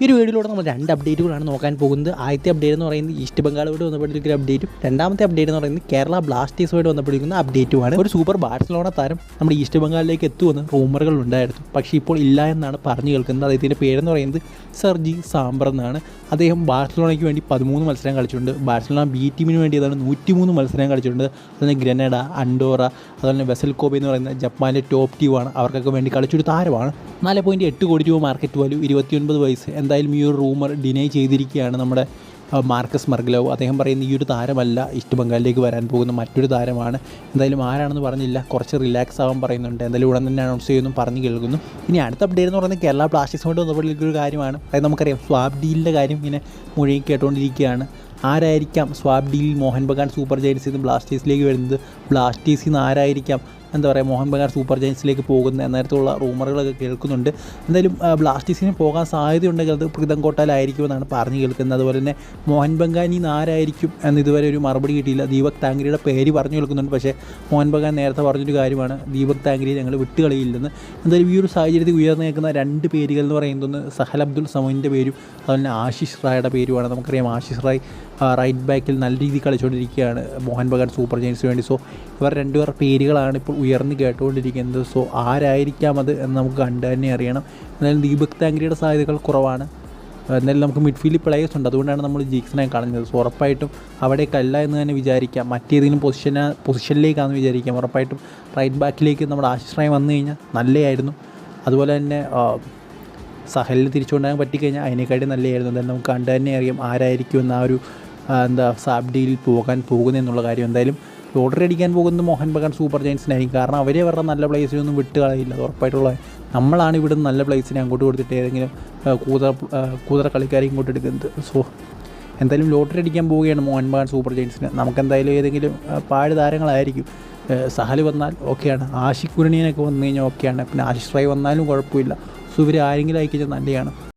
ഈ ഒരു വീഡിയോയിലൂടെ നമ്മൾ 2 അപ്ഡേറ്റുകളാണ് നോക്കാൻ പോകുന്നത്. ആദ്യത്തെ അപ്ഡേറ്റ് എന്ന് പറയുന്നത് ഈസ്റ്റ് ബംഗാളുമായിട്ട് ബന്ധപ്പെട്ടിരിക്കുന്ന അപ്ഡേറ്റും, രണ്ടാമത്തെ അപ്ഡേറ്റ് എന്ന് പറയുന്നത് കേരള ബ്ലാസ്റ്റേഴ്സുമായിട്ട് ബന്ധപ്പെട്ടിരിക്കുന്ന അപ്ഡേറ്റുമാണ്. ഒരു സൂപ്പർ ബാഴ്സലോണ താരം നമ്മുടെ ഈസ്റ്റ് ബംഗാളിലേക്ക് എത്തുമെന്ന് റൂമറുകൾ ഉണ്ടായിരുന്നു. പക്ഷേ ഇപ്പോൾ ഇല്ല എന്നാണ് പറഞ്ഞു കേൾക്കുന്നത്. അദ്ദേഹത്തിൻ്റെ പേരെന്ന് പറയുന്നത് സെർജി സാംബർ എന്നാണ്. അദ്ദേഹം ബാഴ്സലോണയ്ക്ക് വേണ്ടി 13 മത്സരം കളിച്ചിട്ടുണ്ട്. ബാഴ്സലോണ ബി ടീമിന് വേണ്ടി ഏതാണ് 103 മത്സരം കളിച്ചിട്ടുണ്ട്. അതുപോലെ ഗ്രനഡ, അൻഡോറ, അതുപോലെ വെസൽ കോബെ എന്ന് പറയുന്ന ജപ്പാനിലെ ടോപ്പ് ടീമാണ്. അവർക്കൊക്കെ വേണ്ടി കളിച്ചൊരു താരമാണ്. 4.8 കോടി രൂപ മാർക്കറ്റ് വാല്യൂ, 29 വയസ്സ്. എന്തായാലും ഈ ഒരു റൂമർ ഡിനൈ ചെയ്തിരിക്കുകയാണ് നമ്മുടെ മാർക്കസ് മർഗ്ലവ്. അദ്ദേഹം പറയുന്ന ഈ ഒരു താരമല്ല ഈസ്റ്റ് ബംഗാളിലേക്ക് വരാൻ പോകുന്ന മറ്റൊരു താരമാണ്. എന്തായാലും ആരാണെന്ന് പറഞ്ഞില്ല, കുറച്ച് റിലാക്സ് ആവാൻ പറയുന്നുണ്ട്. എന്തായാലും ഉടൻ തന്നെ അനൗൺസ് ചെയ്യുന്നു പറഞ്ഞു കേൾക്കുന്നു. ഇനി അടുത്ത അപ്ഡേറ്റ് എന്ന് പറയുന്നത് കേരള ബ്ലാസ്റ്റേഴ്സുമായിട്ട് ബന്ധപ്പെട്ടിരിക്കുന്ന ഒരു കാര്യമാണ്. അതായത് നമുക്കറിയാം സ്വാപ്പ് ഡീലിൻ്റെ കാര്യം ഇങ്ങനെ മുഴുവൻ കേട്ടുകൊണ്ടിരിക്കുകയാണ്. ആരായിരിക്കാം സ്വാപ്പ് ഡീലിൽ മോഹൻ ബഗാൻ സൂപ്പർ ജയൻസിൽ നിന്ന് ബ്ലാസ്റ്റേഴ്സിലേക്ക് വരുന്നത്, ബ്ലാസ്റ്റേഴ്സിൽ നിന്ന് ആരായിരിക്കാം എന്താ പറയുക മോഹൻ ബഗാൻ സൂപ്പർ ജയൻസിലേക്ക് പോകുന്ന എന്നേരത്തുള്ള റൂമറുകളൊക്കെ കേൾക്കുന്നുണ്ട്. എന്തായാലും ബ്ലാസ്റ്റേഴ്സിന് പോകാൻ സാധ്യതയുണ്ടെങ്കിൽ അത് പ്രീതം കോട്ടാലായിരിക്കുമെന്നാണ് പറഞ്ഞു കേൾക്കുന്നത്. അതുപോലെ തന്നെ മോഹൻ ബഗാനിൽ നിന്ന് ആരായിരിക്കും എന്ന് ഇതുവരെ ഒരു മറുപടി കിട്ടിയില്ല. ദീപക് താങ്കരിയുടെ പേര് പറഞ്ഞു കേൾക്കുന്നുണ്ട്. പക്ഷേ മോഹൻ ബഗാൻ നേരത്തെ പറഞ്ഞൊരു കാര്യമാണ്, ദീപക് താങ്കരി ഞങ്ങൾ വിട്ടുകളിയില്ലെന്ന്. എന്തായാലും ഈ ഒരു സാഹചര്യത്തിൽ ഉയർന്നു നിൽക്കുന്ന 2 പേരുകൾ എന്ന് പറയുന്നത് സഹൽ അബ്ദുൾ സമീൻ്റെ പേരും അതുപോലെ തന്നെ ആശിഷ് റായുടെ പേരുമാണ്. നമുക്കറിയാം ആശിഷ് റായ് റൈറ്റ് ബാക്കിൽ നല്ല രീതിയിൽ കളിച്ചുകൊണ്ടിരിക്കുകയാണ് മോഹൻ ബഗാൻ സൂപ്പർ ജയൻസിന് വേണ്ടി. സോ ഇവർ 2 പേർ പേരുകളാണ് ഇപ്പോൾ ഉയർന്ന് കേട്ടുകൊണ്ടിരിക്കുന്നത്. സോ ആരായിരിക്കാം അത് എന്ന് നമുക്ക് കണ്ടു തന്നെ അറിയണം. എന്നാലും ദീപക് താങ്കരിയുടെ സാധ്യതകൾ കുറവാണ്. എന്നാലും നമുക്ക് മിഡ്ഫീൽഡ് പ്ലേയേഴ്സ് ഉണ്ട്, അതുകൊണ്ടാണ് നമ്മൾ ജീക്സിനെ കളഞ്ഞത്. സോ ഉറപ്പായിട്ടും അവിടേക്കല്ല എന്ന് തന്നെ വിചാരിക്കാം, മറ്റേതെങ്കിലും പൊസിഷനിലേക്കാണെന്ന് വിചാരിക്കാം. ഉറപ്പായിട്ടും റൈറ്റ് ബാക്കിലേക്ക് നമ്മുടെ ആശിഷ് റായ് വന്നു കഴിഞ്ഞാൽ നല്ലതായിരുന്നു. അതുപോലെ തന്നെ സഹലിന് തിരിച്ചുകൊണ്ടാകാൻ പറ്റിക്കഴിഞ്ഞാൽ അതിനേക്കാട്ടി നല്ലതായിരുന്നു. എന്തായാലും നമുക്ക് കണ്ടു തന്നെ അറിയാം ആരായിരിക്കും എന്ന ആ ഒരു സാബ് ഡീലിൽ പോകാൻ പോകുന്നതെന്നുള്ള കാര്യം. എന്തായാലും ലോട്ടറി അടിക്കാൻ പോകുന്നത് മോഹൻ ബഗാൻ സൂപ്പർ ജയൻസിനായിരിക്കും. കാരണം അവരുടെ നല്ല പ്ലേസിനൊന്നും വിട്ട് കളയില്ല. ഉറപ്പായിട്ടുള്ള നമ്മളാണ് ഇവിടെ നല്ല പ്ലേസിനെ അങ്ങോട്ട് കൊടുത്തിട്ട് ഏതെങ്കിലും കൂതറ കളിക്കാരെ ഇങ്ങോട്ട് എടുക്കുന്നത്. സോ എന്തായാലും ലോട്ടറി അടിക്കാൻ പോവുകയാണ് മോഹൻ ബഗാൻ സൂപ്പർ ജയൻസിന്. നമുക്കെന്തായാലും ഏതെങ്കിലും പാഴ് താരങ്ങളായിരിക്കും. സഹൽ വന്നാൽ ഓക്കെയാണ്, ആഷിഖ് കുരണിയനൊക്കെ വന്നു കഴിഞ്ഞാൽ ഓക്കെയാണ്, പിന്നെ ആശിഷ് റായ് വന്നാലും കുഴപ്പമില്ല. സോ ഇവർ ആരെങ്കിലും ആയിക്കഴിഞ്ഞാൽ നല്ലതാണ്.